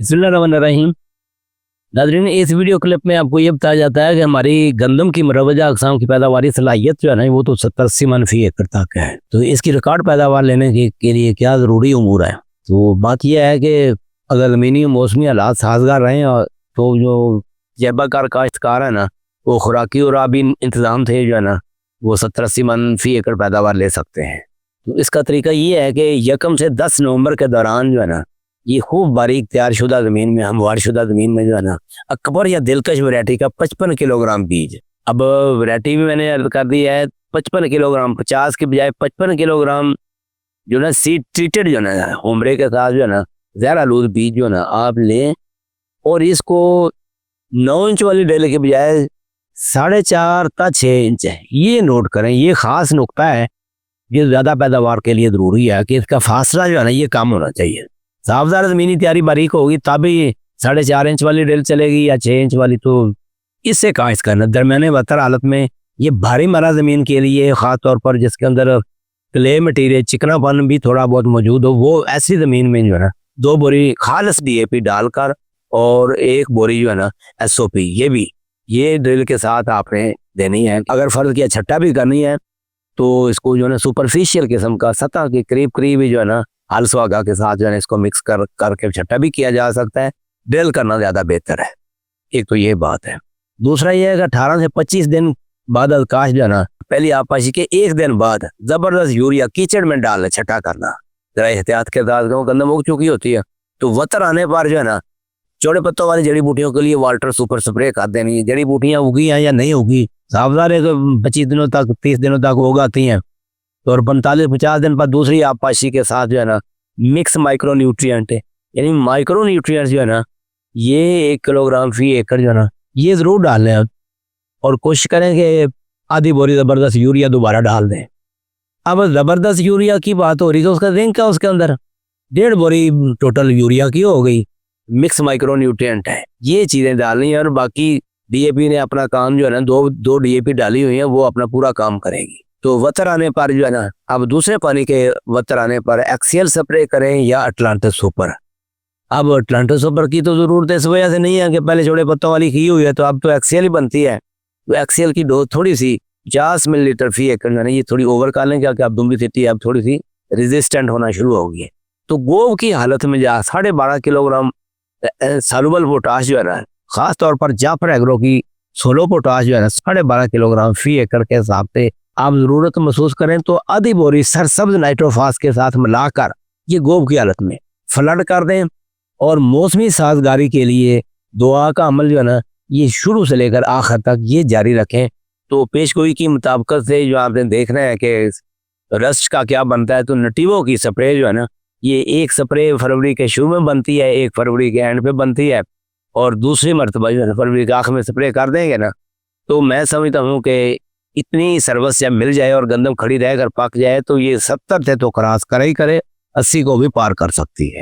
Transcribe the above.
बिस्मिल्लाहिर्रहमानिर्रहीम। नाज़रीन, इस वीडियो क्लिप में आपको ये बताया जाता है कि हमारी गंदम की मुरवजा अक़साम की पैदावारी सलाहियत जो है ना, वो तो 70-80 मन फ़ी एकड़ तक है। तो इसकी रिकॉर्ड पैदावार लेने के लिए क्या ज़रूरी उमूर है। तो बात यह है कि अगर ज़मीनी मौसमी हालात साजगार रहें और तो जो जैबाकार काश्तकार है ना, वो खुराकी और आबी इंतज़ाम थे जो है ना, वो 70-80 मन फ़ी एकड़ पैदावार ले सकते हैं। तो इसका तरीका ये है कि 1 से 10 नवंबर के दौरान जो है ना, ये खूब बारीक तैयारशुदा ज़मीन में, हमवारशुदा ज़मीन में जो है ना, अकबर या दिलकश वैरायटी का 55 किलोग्राम बीज। अब वैरायटी भी मैंने अर्ज कर दी है 55 किलोग्राम, 50 के बजाय 55 किलोग्राम जो ना सीड ट्रीटेड जो ना होमरे के साथ जो है ना ज़हर आलूद बीज जो ना आप लें और इसको 9 इंच वाली डेल के बजाय 4.5 ता 6 इंच है, ये नोट करें। ये ख़ास नुकता है, ये ज़्यादा पैदावार के लिए ज़रूरी है कि इसका फासला जो है ना ये कम होना चाहिए। साफदार ज़मीनी तैयारी बारीक होगी तभी 4.5 इंच वाली ड्रिल चलेगी या 6 इंच वाली, तो इससे काश करना। दरमियाने बहतर हालत में ये भारी मरा ज़मीन के लिए ख़ास तौर पर जिसके अंदर क्ले मटीरियल चिकनापन भी थोड़ा बहुत मौजूद हो, वो ऐसी ज़मीन में जो है ना 2 बोरी खालिस DAP डालकर और 1 बोरी जो है ना SOP ये ड्रिल के साथ आपने देनी है। अगर फ़र्ज किया छट्टा भी करनी है तो इसको जो है ना सुपरफिशियल किस्म का सतह के करीब ही जो है ना हल सुहागा के साथ जो है इसको मिक्स करके छट्टा भी किया जा सकता है। ड्रिल करना ज़्यादा बेहतर है। एक तो ये बात है। दूसरा ये है कि 18 से 25 दिन बाद अवकाश जो है ना, पहली आपाशी के 1 दिन बाद ज़बरदस्त यूरिया कीचड़ में डालना, छट्टा करना ज़रा एहतियात के साथ। गंदम उग चुकी होती है तो वतर आने पर जो है ना चौड़े पत्तों वाली जड़ी बूटियों के लिए वाल्टर सुपर स्प्रे कर देनी। जड़ी बूटियाँ उगी हैं या नहीं उगी, साफदार है कि 25 दिनों तक 30 दिनों तक उगाती हैं तो और 45-50 दिन पर दूसरी आपाशी के साथ जो है ना मिक्स माइक्रो न्यूट्रिएंट है, यानी माइक्रो न्यूट्रिएंट जो है ना ये 1 किलोग्राम फ़ी एकड़ जो है ना ये ज़रूर डालें और कोशिश करें कि आधी बोरी ज़बरदस्त यूरिया दोबारा डाल दें। अब ज़बरदस्त यूरिया की बात हो रही तो उसका जिंक है, उसके अंदर 1.5 बोरी टोटल यूरिया की हो गई। मिक्स माइक्रो न्यूट्रिएंट है, ये चीज़ें डालनी है और बाकी DAP ने अपना काम जो है ना दो DAP डाली हुई है, वो अपना पूरा काम करेगी। तो वतर आने पर जो है ना अब दूसरे पानी के वतर आने पर एक्सियल स्प्रे करें या अटलांटिस सुपर। अब अटलांटिस सुपर की तो ज़रूरत इस वजह से नहीं है कि पहले छोटे पत्तों वाली की हुई है, तो अब तो एक्सियल ही बनती है। तो एक्सियल की डोज थोड़ी सी 50 मिलीलीटर फ़ी एकड़ जो है ये थोड़ी ओवर कर लें, क्या अब दुम्बी सिटी अब थोड़ी सी रेजिस्टेंट होना शुरू हो गई है। तो गोब की हालत में जा 12.5 किलोग्राम सॉल्युबल पोटाश जो है ना, ख़ास तौर पर जाफर एग्रो की सोलो पोटाश जो है ना 12.5 किलोग्राम फ़ी एकड़ के हिसाब से आप ज़रूरत महसूस करें तो आधी बोरी सरसब्ज नाइट्रोफास के साथ मिलाकर ये गोब की हालत में फ्लड कर दें। और मौसमी साजगारी के लिए दुआ का अमल जो है ना ये शुरू से लेकर आखिर तक ये जारी रखें। तो पेशगोई की मुताबिकत से जो आपने देखना है कि रस्ट का क्या बनता है, तो नटीवो की स्प्रे जो है ना ये 1 स्प्रे फरवरी के शुरू में बनती है, 1 फरवरी के एंड पे बनती है और दूसरी मरतबा जो है फरवरी के आखिर में स्प्रे कर देंगे ना, तो मैं समझता हूँ कि इतनी सर्विस जब मिल जाए और गंदम खड़ी रहकर पक जाए तो ये 70 से तो क्रॉस करे ही करे, 80 को भी पार कर सकती है।